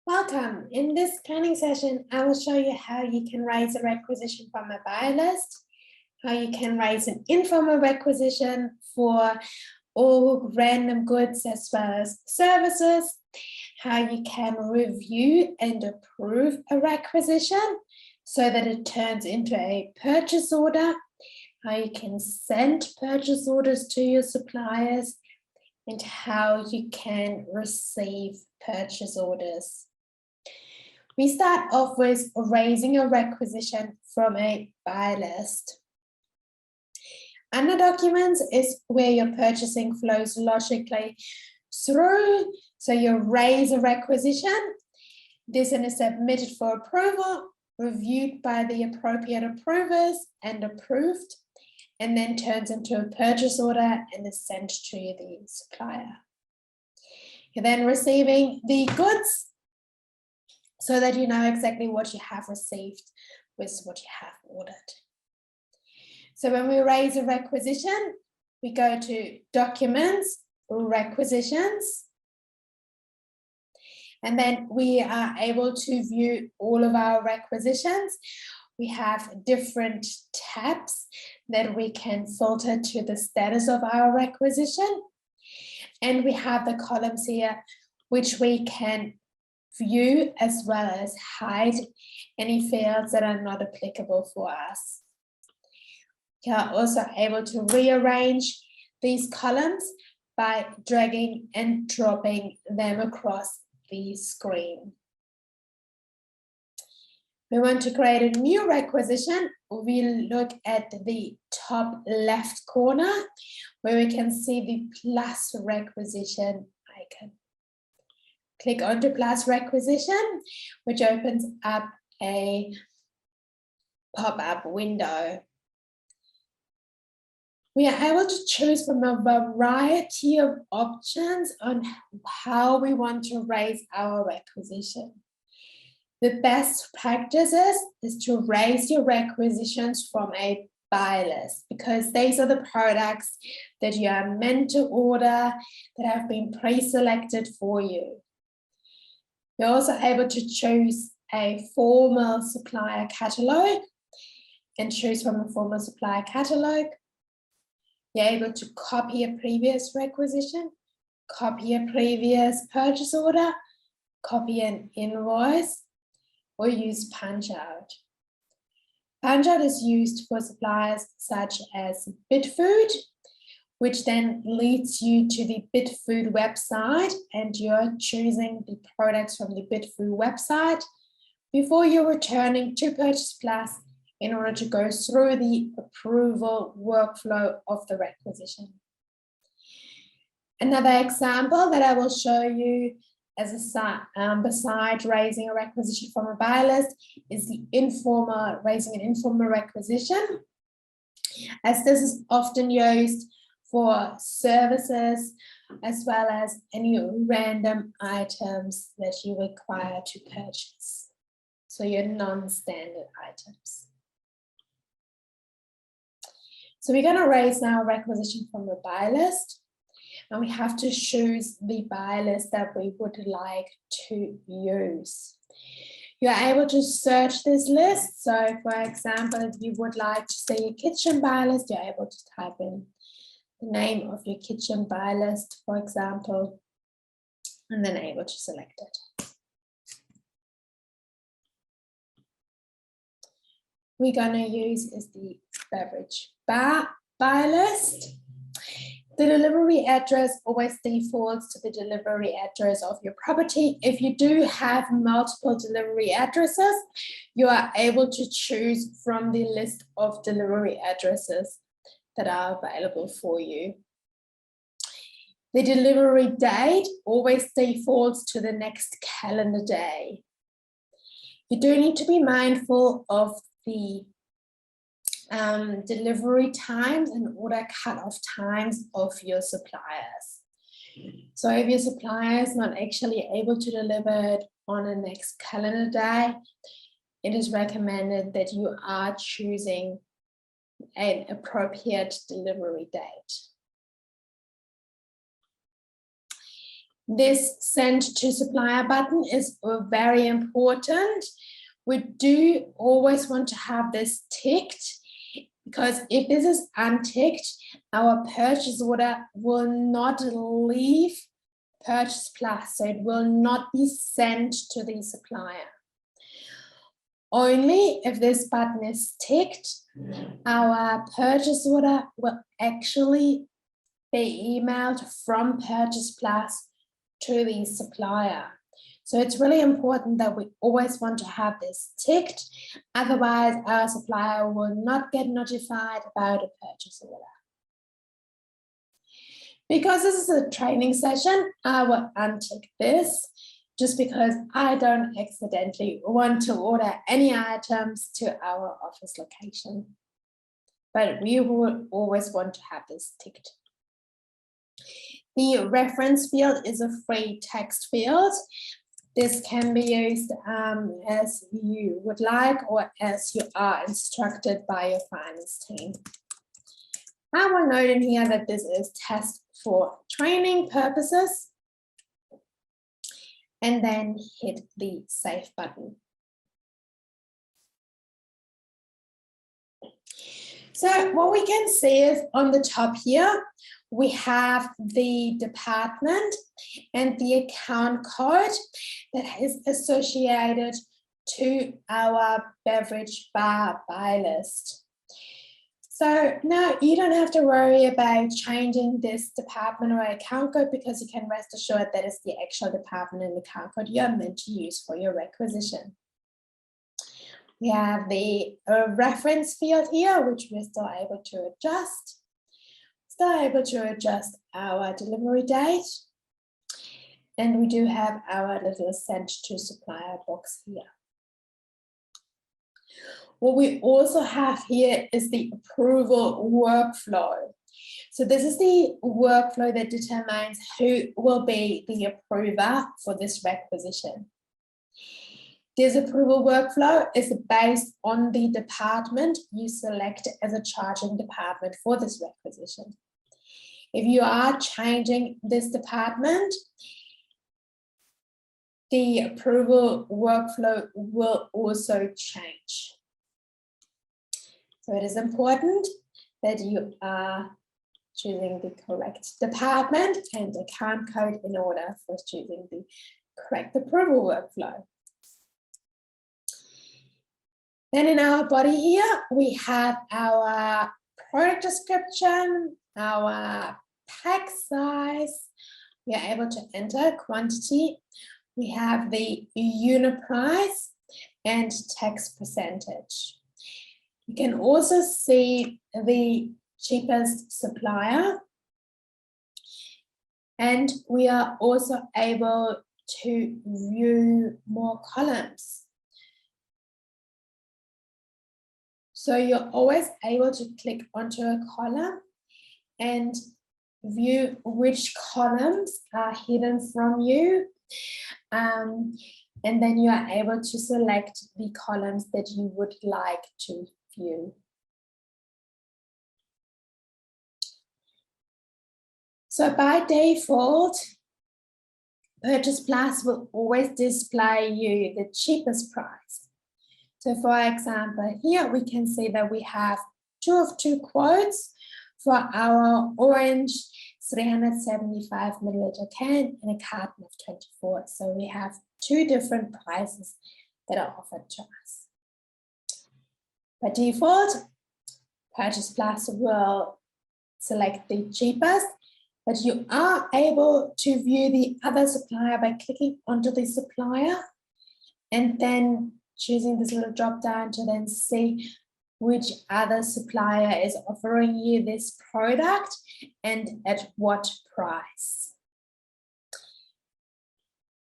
Welcome. In this training session, I will show you how you can raise a requisition from a buyer list, how you can raise an informal requisition for all random goods as well as services, how you can review and approve a requisition so that it turns into a purchase order, how you can send purchase orders to your suppliers, and how you can receive purchase orders. We start off with raising a requisition from a buy list. Under documents is where your purchasing flows logically through. So you raise a requisition. This one is submitted for approval, reviewed by the appropriate approvers and approved, and then turns into a purchase order and is sent to the supplier. You're then receiving the goods so that you know exactly what you have received with what you have ordered. So when we raise a requisition, we go to Documents, Requisitions, and then we are able to view all of our requisitions. We have different tabs that we can filter to the status of our requisition. And we have the columns here, which we can view as well as hide any fields that are not applicable for us. You are also able to rearrange these columns by dragging and dropping them across the screen. We want to create a new requisition. We look at the top left corner where we can see the plus requisition icon. Click onto plus requisition, which opens up a pop-up window. We are able to choose from a variety of options on how we want to raise our requisition. The best practices is to raise your requisitions from a buy list because these are the products that you are meant to order that have been pre-selected for you. You're also able to choose a formal supplier catalog and choose from a formal supplier catalog. You're able to copy a previous requisition, copy a previous purchase order, copy an invoice, or use Punch-Out. Punch-Out is used for suppliers such as Bitfood, which then leads you to the Bitfood website and you're choosing the products from the Bitfood website before you're returning to PurchasePlus in order to go through the approval workflow of the requisition. Another example that I will show you as a beside raising a requisition from a buy list is the raising an informal requisition, as this is often used for services as well as any random items that you require to purchase. So your non-standard items. So we're going to raise now a requisition from the buy list, and we have to choose the buy list that we would like to use. You're able to search this list. So for example, if you would like to see a kitchen buy list, you're able to type in the name of your kitchen buy list, for example, and then able to select it. We're going to use is the beverage bar buy list. The delivery address always defaults to the delivery address of your property. If you do have multiple delivery addresses, you are able to choose from the list of delivery addresses that are available for you. The delivery date always defaults to the next calendar day. You do need to be mindful of the delivery times and order cut-off times of your suppliers. So if your supplier is not actually able to deliver it on the next calendar day, it is recommended that you are choosing an appropriate delivery date. This send to supplier button is very important. We do always want to have this ticked, because if this is unticked, our purchase order will not leave PurchasePlus, so it will not be sent to the supplier. Only if this button is ticked, our purchase order will actually be emailed from PurchasePlus to the supplier. So it's really important that we always want to have this ticked, otherwise our supplier will not get notified about a purchase order. Because this is a training session, I will untick this, just because I don't accidentally want to order any items to our office location. But we will always want to have this ticked. The reference field is a free text field. This can be used as you would like or as you are instructed by your finance team. I will note in here that this is test for training purposes, and then hit the save button. So what we can see is on the top here, we have the department and the account code that is associated to our beverage bar buy list. So now you don't have to worry about changing this department or account code, because you can rest assured that it's the actual department and account code you're meant to use for your requisition. We have the reference field here, which we're still able to adjust. Still able to adjust our delivery date. And we do have our little send to supplier box here. What we also have here is the approval workflow. So this is the workflow that determines who will be the approver for this requisition. This approval workflow is based on the department you select as a charging department for this requisition. If you are changing this department, the approval workflow will also change. So it is important that you are choosing the correct department and account code in order for choosing the correct approval workflow. Then in our body here, we have our product description, our pack size. We are able to enter quantity. We have the unit price and tax percentage. You can also see the cheapest supplier. And we are also able to view more columns. So you're always able to click onto a column and view which columns are hidden from you. And then you are able to select the columns that you would like to view. So by default, PurchasePlus will always display you the cheapest price. So for example, here we can see that we have 2 of 2 quotes for our orange 375 milliliter can and a carton of 24. So we have 2 different prices that are offered to us. By default, PurchasePlus will select the cheapest, but you are able to view the other supplier by clicking onto the supplier and then choosing this little drop down to then see which other supplier is offering you this product and at what price.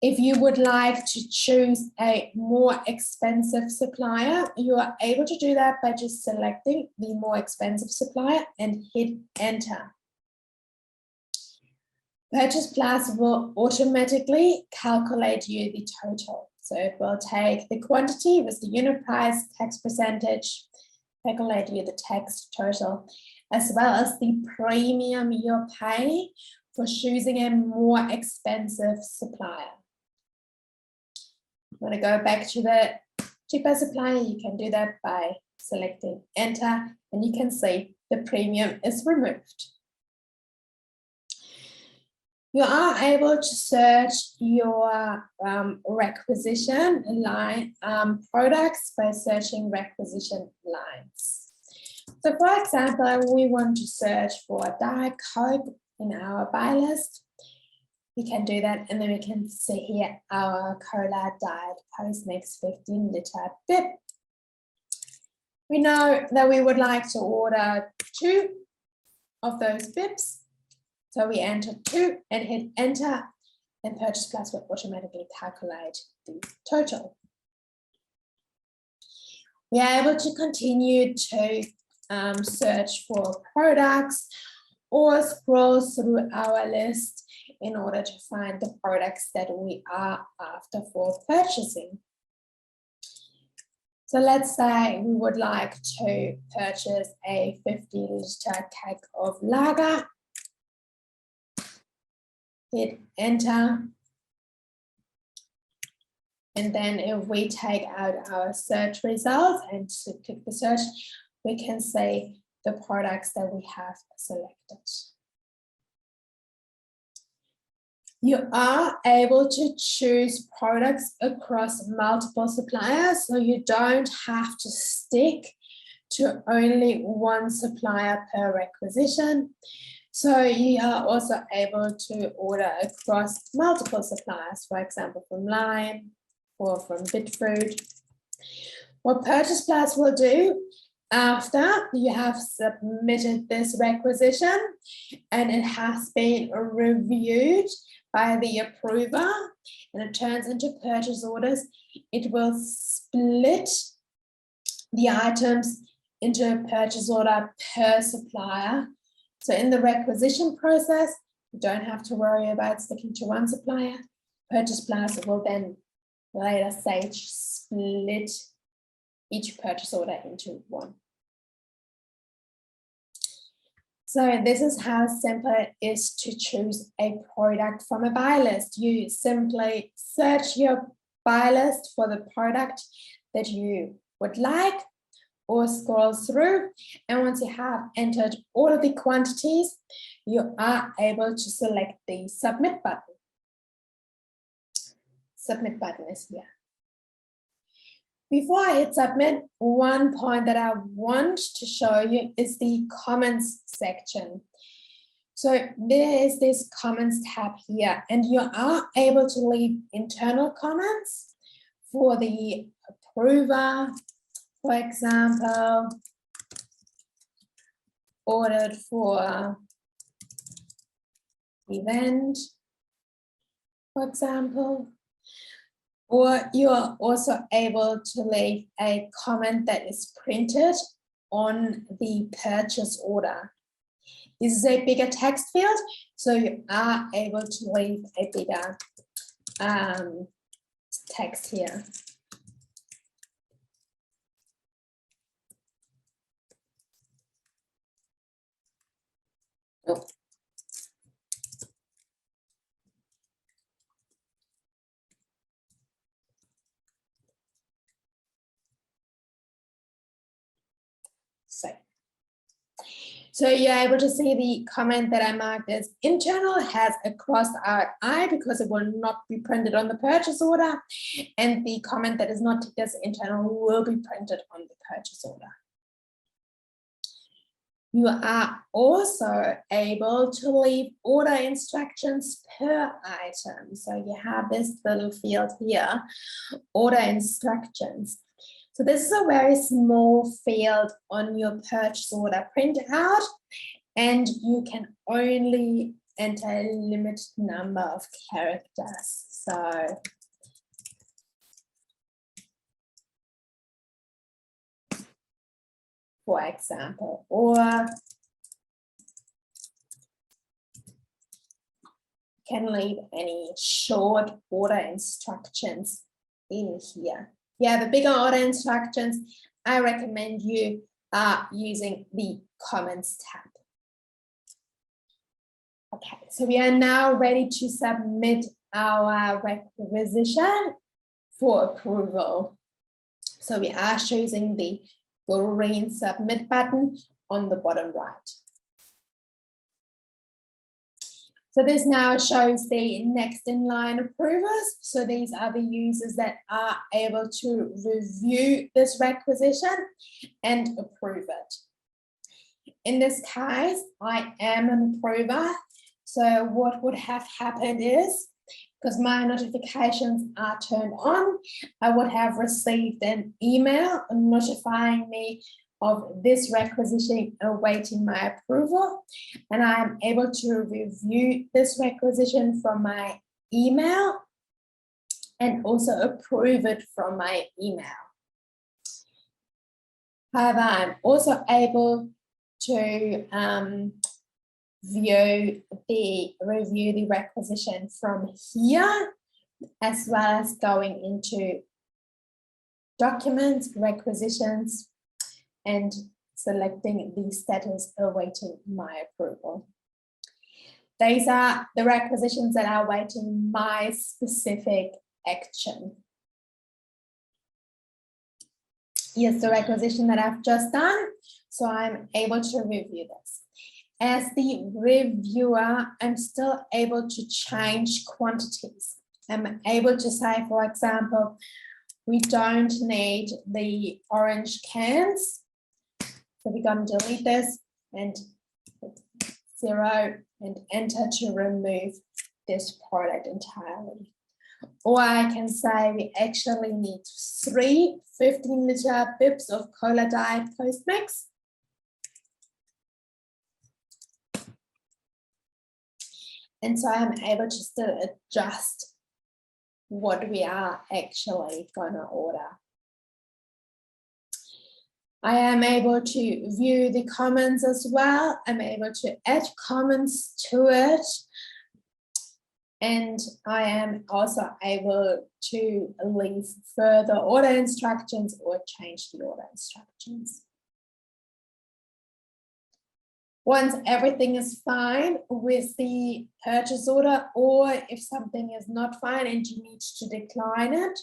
If you would like to choose a more expensive supplier, you are able to do that by just selecting the more expensive supplier and hit enter. PurchasePlus will automatically calculate you the total. So it will take the quantity with the unit price, tax percentage, calculate you the tax total, as well as the premium you're paying for choosing a more expensive supplier. Want to go back to the cheaper supplier, you can do that by selecting enter, and you can see the premium is removed. You are able to search your requisition line products by searching requisition lines. So for example, we want to search for Diet Coke in our buy list. We can do that, and then we can see here our Cola Diet Post Mix 15-liter bib. We know that we would like to order 2 of those bibs. So we enter 2 and hit enter, and PurchasePlus will automatically calculate the total. We are able to continue to search for products or scroll through our list in order to find the products that we are after for purchasing. So let's say we would like to purchase a 50-liter keg of lager. Hit enter. And then if we take out our search results and click the search, we can see the products that we have selected. You are able to choose products across multiple suppliers, so you don't have to stick to only one supplier per requisition. So you are also able to order across multiple suppliers, for example, from Lime or from Bitfood. What PurchasePlus will do after you have submitted this requisition and it has been reviewed by the approver and it turns into purchase orders, it will split the items into a purchase order per supplier. So in the requisition process, you don't have to worry about sticking to one supplier. PurchasePlus will then later stage split each purchase order into one. So this is how simple it is to choose a product from a buy list. You simply search your buy list for the product that you would like, or scroll through, and once you have entered all of the quantities, you are able to select the submit button. Submit button is here. Before I hit submit, one point that I want to show you is the comments section. So there is this comments tab here, and you are able to leave internal comments for the approver. For example, ordered for event, for example. Or you are also able to leave a comment that is printed on the purchase order. This is a bigger text field, so you are able to leave a bigger text here. Oh. So you're able to see the comment that I marked as internal has a crossed out I because it will not be printed on the purchase order, and the comment that is not ticked as internal will be printed on the purchase order. You are also able to leave order instructions per item. So you have this little field here, order instructions. So this is a very small field on your purchase order printout, and you can only enter a limited number of characters. So for example, or can leave any short order instructions in here. Yeah, the bigger order instructions, I recommend you using the comments tab. Okay, so we are now ready to submit our requisition for approval. So we are choosing the green submit button on the bottom right. So this now shows the next in line approvers. So these are the users that are able to review this requisition and approve it. In this case, I am an approver. So what would have happened is, because my notifications are turned on, I would have received an email notifying me of this requisition awaiting my approval, and I'm able to review this requisition from my email and also approve it from my email. However, I'm also able to review the requisition from here, as well as going into documents, requisitions, and selecting the status awaiting my approval. These are the requisitions that are awaiting my specific action. Here's the requisition that I've just done, so I'm able to review this. As the reviewer, I'm still able to change quantities. I'm able to say, for example, we don't need the orange cans. So we're going to delete this and put 0 and enter to remove this product entirely. Or I can say we actually need 3 15-liter bibs of Cola Diet Post Mix. And so I'm able to still adjust what we are actually going to order. I am able to view the comments as well. I'm able to add comments to it. And I am also able to leave further order instructions or change the order instructions. Once everything is fine with the purchase order, or if something is not fine and you need to decline it,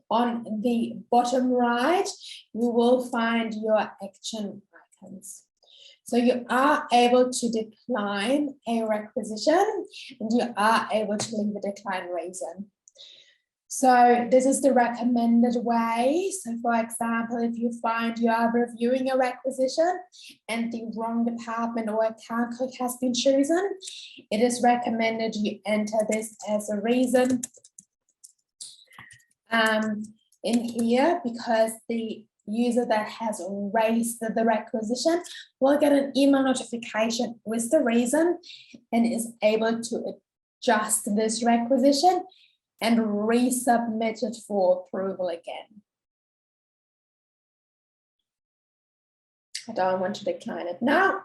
on the bottom right, you will find your action icons. So you are able to decline a requisition and you are able to leave a decline reason. So this is the recommended way. So for example, if you find you are reviewing a requisition and the wrong department or account code has been chosen, it is recommended you enter this as a reason in here, because the user that has raised the requisition will get an email notification with the reason and is able to adjust this requisition and resubmit it for approval again. I don't want to decline it now.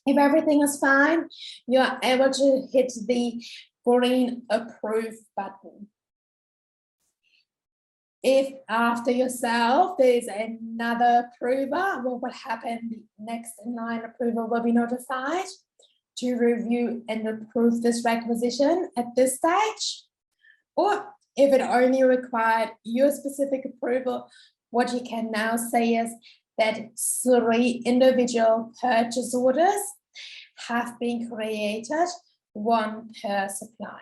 If everything is fine, you are able to hit the green approve button. If after yourself there's another approver, what will happen? The next in line approver will be notified to review and approve this requisition at this stage. Or if it only required your specific approval, what you can now say is that 3 individual purchase orders have been created, 1 per supplier.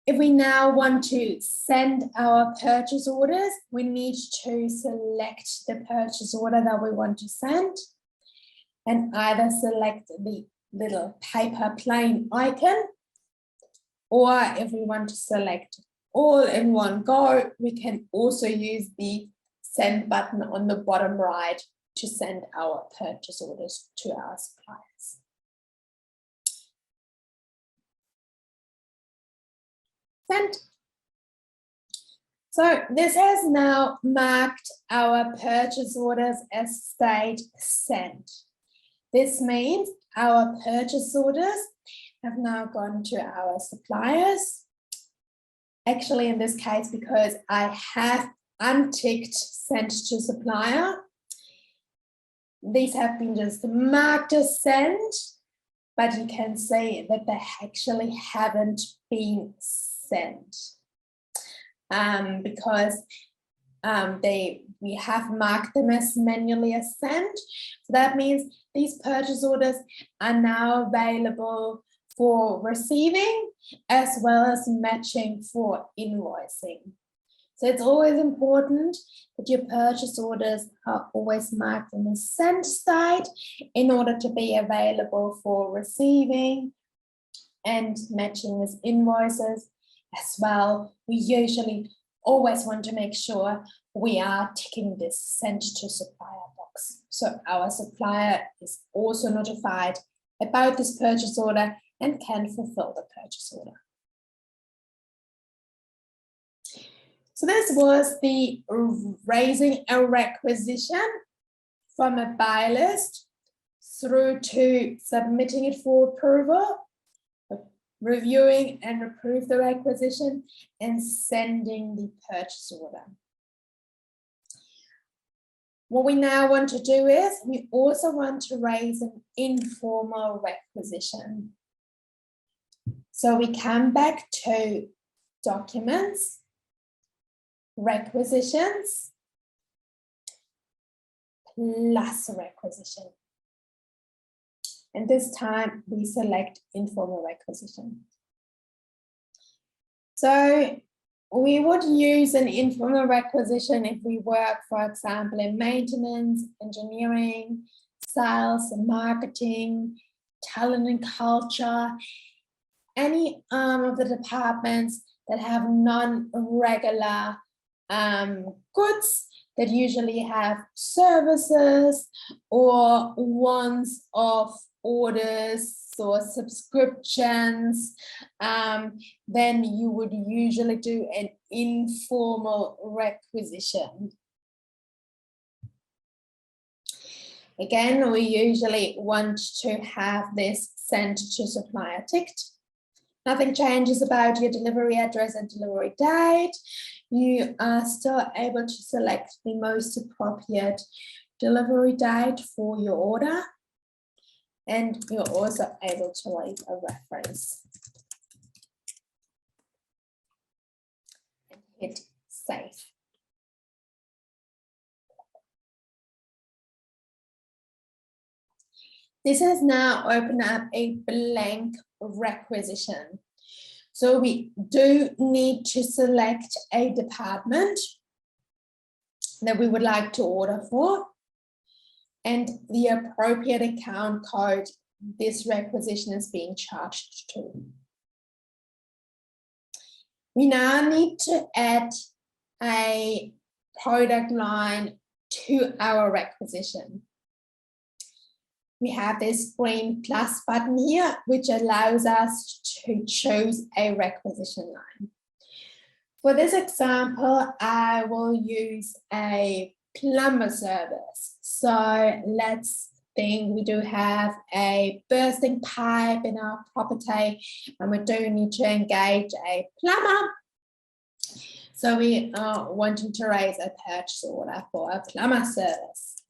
If we now want to send our purchase orders, we need to select the purchase order that we want to send, and either select the little paper plane icon, or if we want to select all in one go, we can also use the send button on the bottom right to send our purchase orders to our suppliers. Send. So this has now marked our purchase orders as state sent. This means our purchase orders have now gone to our suppliers. Actually, in this case, because I have unticked sent to supplier, these have been just marked as sent, but you can say that they actually haven't been sent because we have marked them as manually as sent. So that means these purchase orders are now available for receiving as well as matching for invoicing. So it's always important that your purchase orders are always marked on the sent side in order to be available for receiving and matching with invoices as well. We usually always want to make sure we are ticking this sent to supplier box. So our supplier is also notified about this purchase order and can fulfill the purchase order. So this was the raising a requisition from a buy list through to submitting it for approval, reviewing and approve the requisition, and sending the purchase order. What we now want to do is we also want to raise an informal requisition. So we come back to documents, requisitions, plus requisition. And this time we select informal requisition. So we would use an informal requisition if we work, for example, in maintenance, engineering, sales and marketing, talent and culture, any of the departments that have non-regular goods that usually have services or once-off orders or subscriptions, then you would usually do an informal requisition. Again, we usually want to have this sent to supplier ticked. Nothing changes about your delivery address and delivery date. You are still able to select the most appropriate delivery date for your order. And you're also able to leave a reference. And hit save. This has now opened up a blank requisition. So we do need to select a department that we would like to order for and the appropriate account code this requisition is being charged to. We now need to add a product line to our requisition. We have this green plus button here, which allows us to choose a requisition line. For this example, I will use a plumber service. So let's think we do have a bursting pipe in our property and we do need to engage a plumber. So we are wanting to raise a purchase order for a plumber service.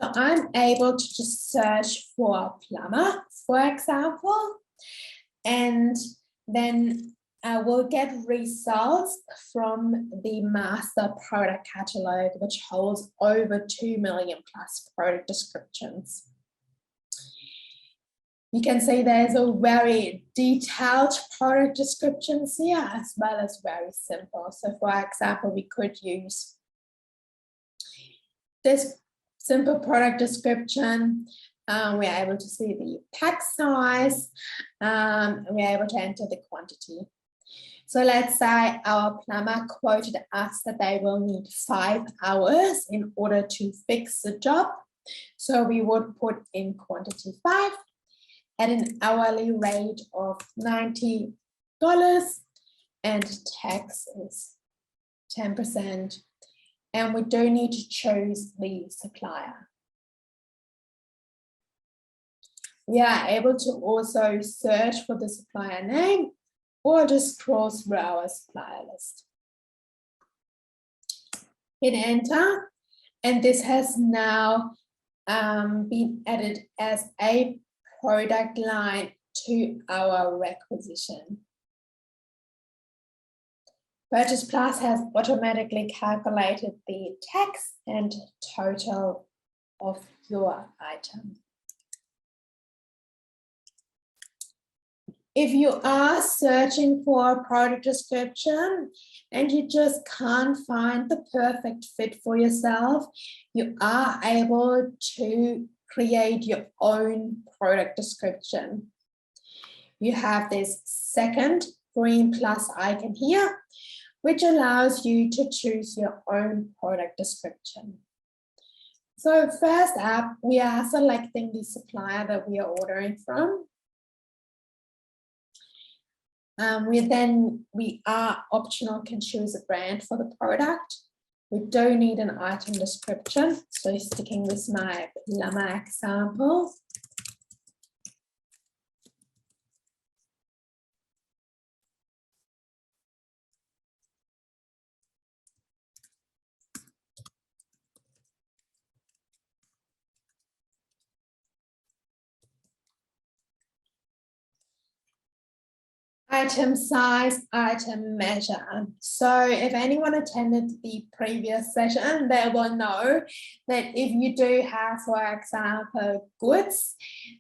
So I'm able to just search for a plumber, for example, and then I will get results from the master product catalog, which holds over 2 million plus product descriptions. You can see there's a very detailed product descriptions here as well as very simple. So for example, we could use this simple product description. We're able to see the pack size, and we're able to enter the quantity. So let's say our plumber quoted us that they will need 5 hours in order to fix the job. So we would put in quantity 5 at an hourly rate of $90 and tax is 10%. And we do need to choose the supplier. We are able to also search for the supplier name or just scroll through our supplier list. Hit enter, and this has now been added as a product line to our requisition. PurchasePlus has automatically calculated the tax and total of your item. If you are searching for a product description and you just can't find the perfect fit for yourself, you are able to create your own product description. You have this second green plus icon here, which allows you to choose your own product description. So first up, we are selecting the supplier that we are ordering from. We are optional, can choose a brand for the product. We don't need an item description. So sticking with my plumber example. Item size, item measure. So if anyone attended the previous session, they will know that if you do have, for example, goods,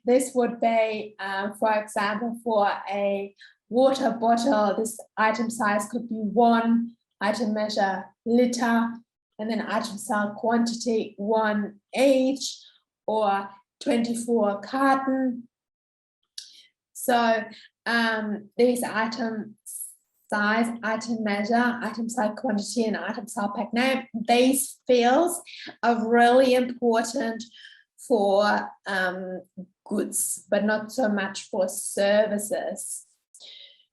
this would be, for example, for a water bottle, this item size could be 1, item measure liter, and then item size quantity 1H or 24 carton. So these item size, item measure, item size quantity, and item size pack name, these fields are really important for goods, but not so much for services.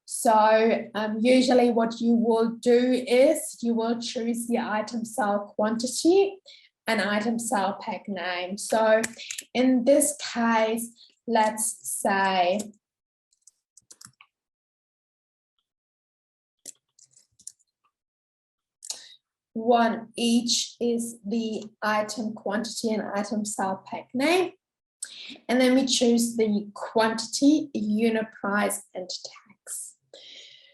So usually what you will do is you will choose the item size quantity and item size pack name. So in this case, let's say 1 each is the item quantity and item size pack name. And then we choose the quantity, unit price, and tax.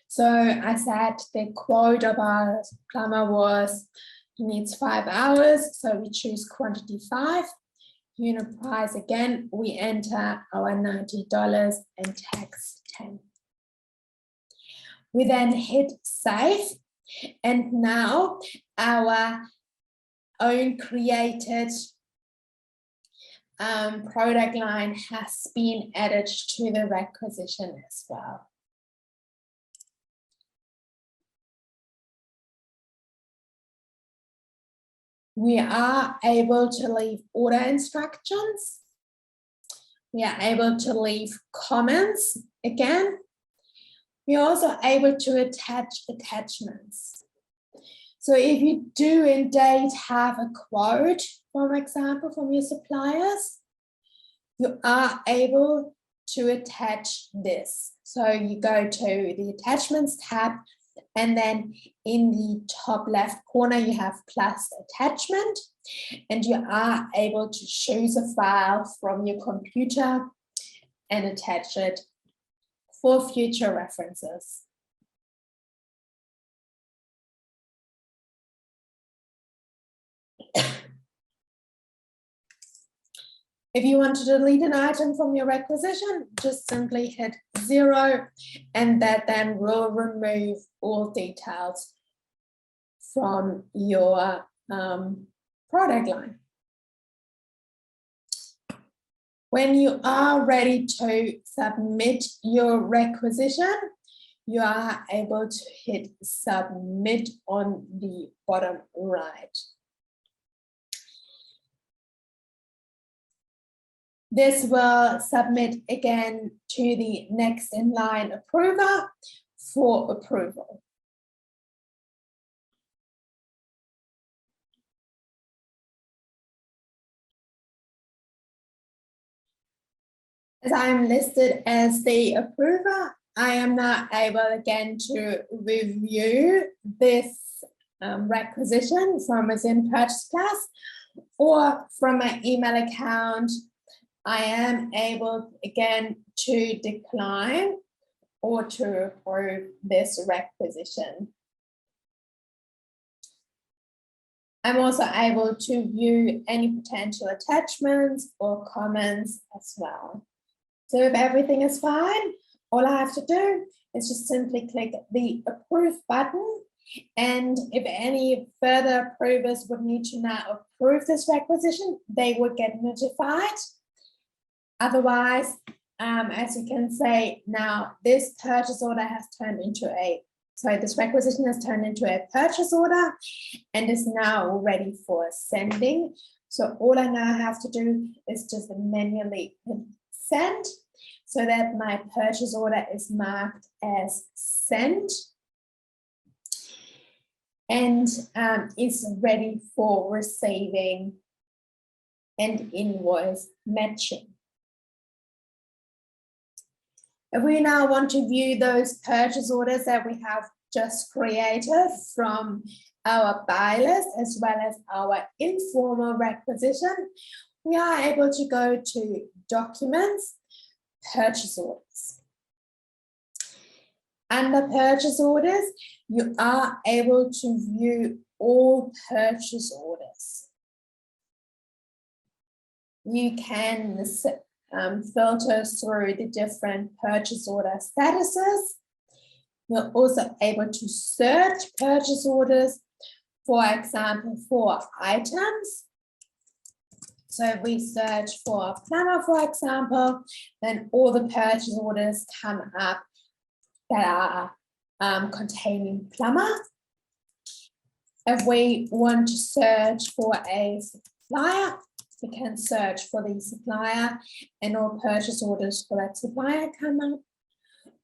So I said the quote of our plumber was he needs 5 hours. So we choose quantity 5. Unit price, again, we enter our $90 and tax 10. We then hit save. And now our own created product line has been added to the requisition as well. We are able to leave order instructions. We are able to leave comments again. We're also able to attach attachments. So if you do indeed have a quote, for example, from your suppliers, you are able to attach this. So you go to the attachments tab, and then in the top left corner, you have plus attachment, and you are able to choose a file from your computer and attach it for future references. If you want to delete an item from your requisition, just simply hit 0, and that then will remove all details from your product line. When you are ready to submit your requisition, you are able to hit submit on the bottom right. This will submit again to the next in line approver for approval. As I'm listed as the approver, I am now able again to review this requisition from within PurchasePlus or from my email account, I am able again to decline or to approve this requisition. I'm also able to view any potential attachments or comments as well. So if everything is fine, all I have to do is just simply click the approve button. And if any further approvers would need to now approve this requisition, they would get notified. Otherwise, as you can say now, this purchase order has turned into this requisition has turned into a purchase order and is now ready for sending. So all I now have to do is just manually send so that my purchase order is marked as sent and is ready for receiving and invoice matching. If we now want to view those purchase orders that we have just created from our buy list as well as our informal requisition, we are able to go to Documents, Purchase Orders. Under Purchase Orders, you are able to view all purchase orders. You can filter through the different purchase order statuses. You're also able to search purchase orders, for example, for items. So if we search for a plumber, for example, then all the purchase orders come up that are containing plumber. If we want to search for a supplier, we can search for the supplier and all purchase orders for that supplier come up.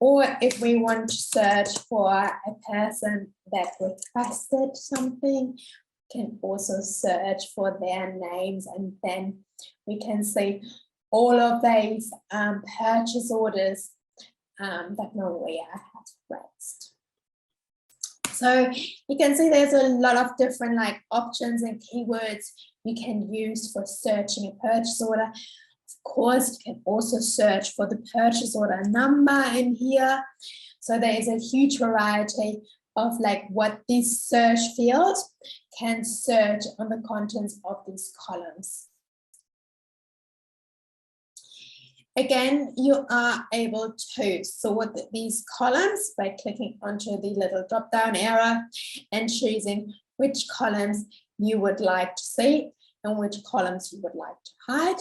Or if we want to search for a person that requested something, we can also search for their names, and then we can see all of these purchase orders that Maria has raised. So you can see there's a lot of different options and keywords you can use for searching a purchase order. Of course, you can also search for the purchase order number in here. So there is a huge variety of what this search field can search on the contents of these columns. Again, you are able to sort these columns by clicking onto the little drop-down arrow and choosing which columns you would like to see and which columns you would like to hide.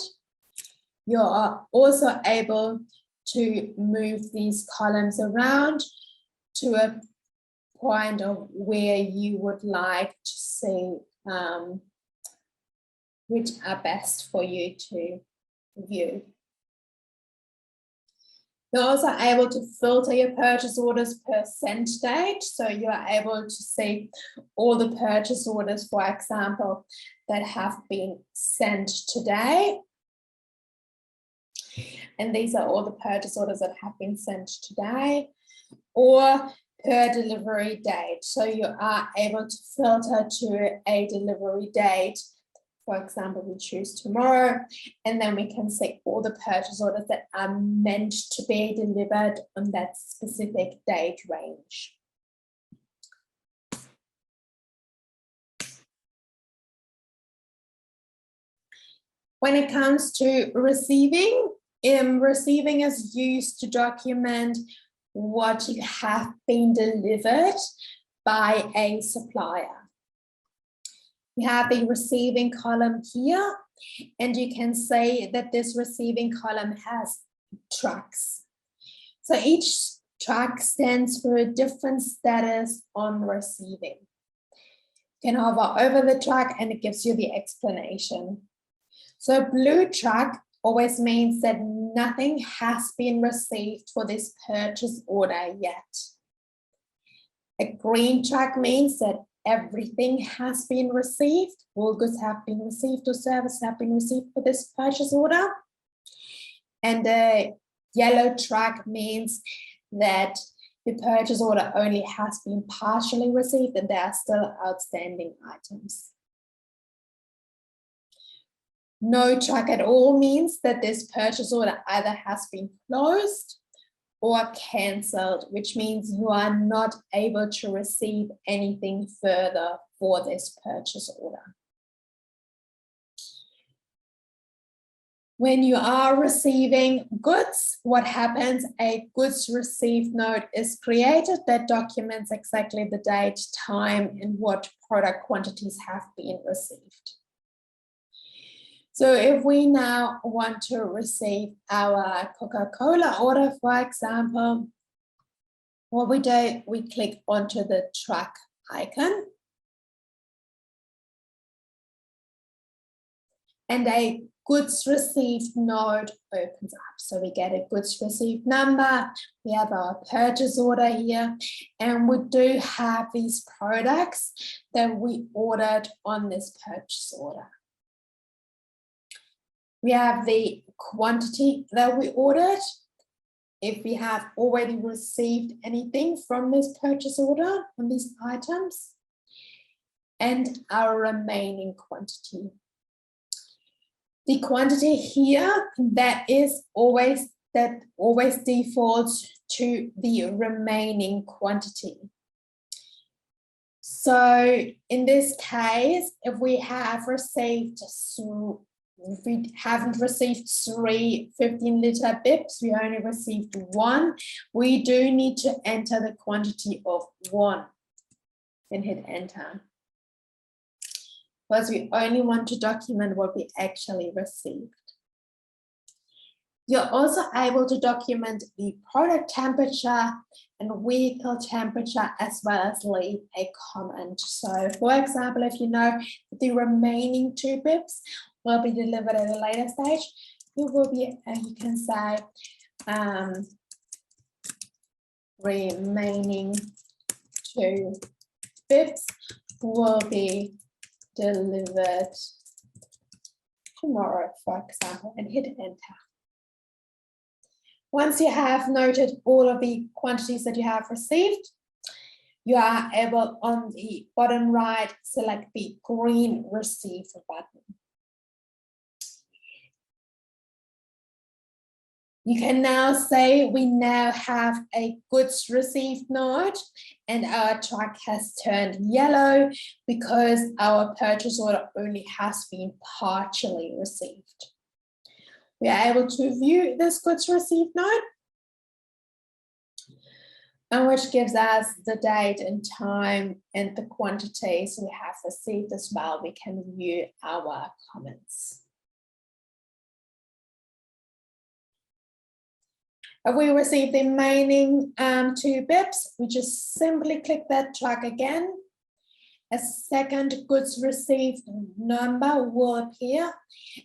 You are also able to move these columns around to a point of where you would like to see which are best for you to view. You're also able to filter your purchase orders per send date. So you are able to see all the purchase orders, for example, that have been sent today. And these are all the purchase orders that have been sent today, or per delivery date. So you are able to filter to a delivery date. For example, we choose tomorrow, and then we can see all the purchase orders that are meant to be delivered on that specific date range. When it comes to receiving, receiving is used to document what you have been delivered by a supplier. We have the receiving column here, and you can say that this receiving column has trucks. So each truck stands for a different status on receiving. You can hover over the truck and it gives you the explanation. So a blue truck always means that nothing has been received for this purchase order yet. A green truck means that everything has been received, all goods have been received or services have been received for this purchase order. And a yellow truck means that the purchase order only has been partially received and there are still outstanding items. No truck at all means that this purchase order either has been closed or cancelled, which means you are not able to receive anything further for this purchase order. When you are receiving goods, what happens? A goods received note is created that documents exactly the date, time, and what product quantities have been received. So if we now want to receive our Coca-Cola order, for example, what we do, we click onto the truck icon. And a goods received node opens up. So we get a goods received number, we have our purchase order here, and we do have these products that we ordered on this purchase order. We have the quantity that we ordered, if we have already received anything from this purchase order on these items, and our remaining quantity. The quantity here that always defaults to the remaining quantity. So in this case, if we haven't received 3 15-liter bips, we only received 1, we do need to enter the quantity of 1 and hit enter, because we only want to document what we actually received. You're also able to document the product temperature and vehicle temperature, as well as leave a comment. So for example, if you know the remaining 2 bips will be delivered at a later stage, you can say remaining 2 bips will be delivered tomorrow, for example, and hit enter. Once you have noted all of the quantities that you have received, you are able, on the bottom right, select the green receive button. You can now say we now have a goods received note and our truck has turned yellow because our purchase order only has been partially received. We are able to view this goods received note, and which gives us the date and time and the quantities we have received as well. We can view our comments. If we receive the remaining 2 bips, we just simply click that truck again. A second goods received number will appear,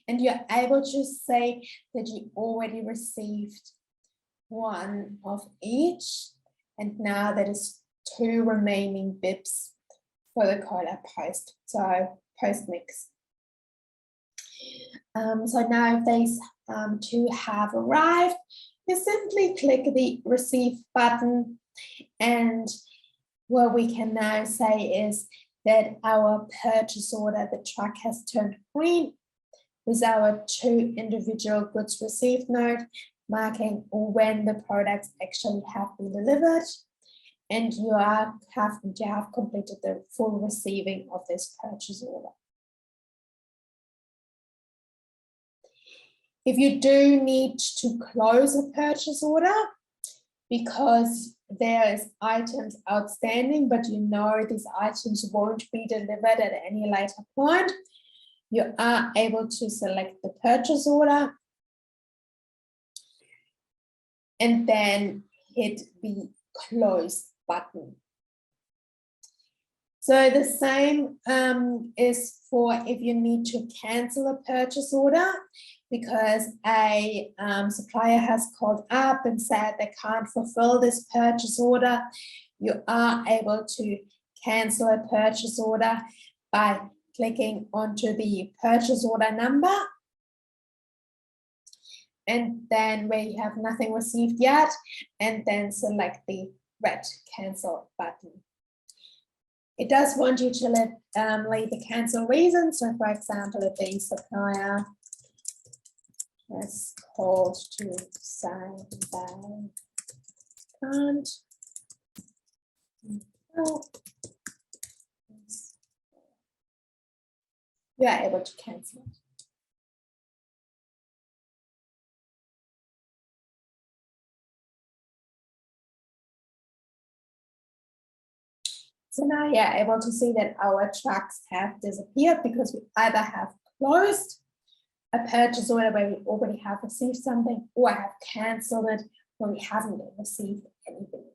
and you're able to say that you already received 1 of each, and now there is 2 remaining bips for the cola post mix. So now if these 2 have arrived, you simply click the receive button, and what we can now say is that our purchase order, the truck, has turned green with our 2 individual goods received note marking when the products actually have been delivered, and you have completed the full receiving of this purchase order. If you do need to close a purchase order because there is items outstanding, but you know these items won't be delivered at any later point, you are able to select the purchase order and then hit the close button. So the same is for if you need to cancel a purchase order because a supplier has called up and said they can't fulfill this purchase order. You are able to cancel a purchase order by clicking onto the purchase order number, and then where you have nothing received yet, and then select the red cancel button. It does want you to leave the cancel reason. So for example, if the supplier as called to sign by can't. You are able to cancel it. So now you're able to see that our trucks have disappeared because we either have closed a purchase order where we already have received something, or have cancelled it where we haven't received anything.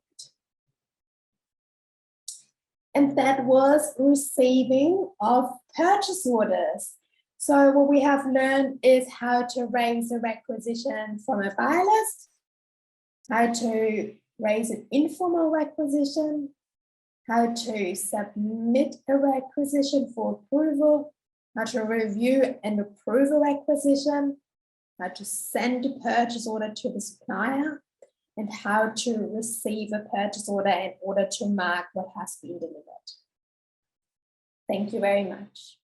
And that was receiving of purchase orders. So what we have learned is how to raise a requisition from a buy list, how to raise an informal requisition, how to submit a requisition for approval, how to review and approve a requisition, how to send a purchase order to the supplier, and how to receive a purchase order in order to mark what has been delivered. Thank you very much.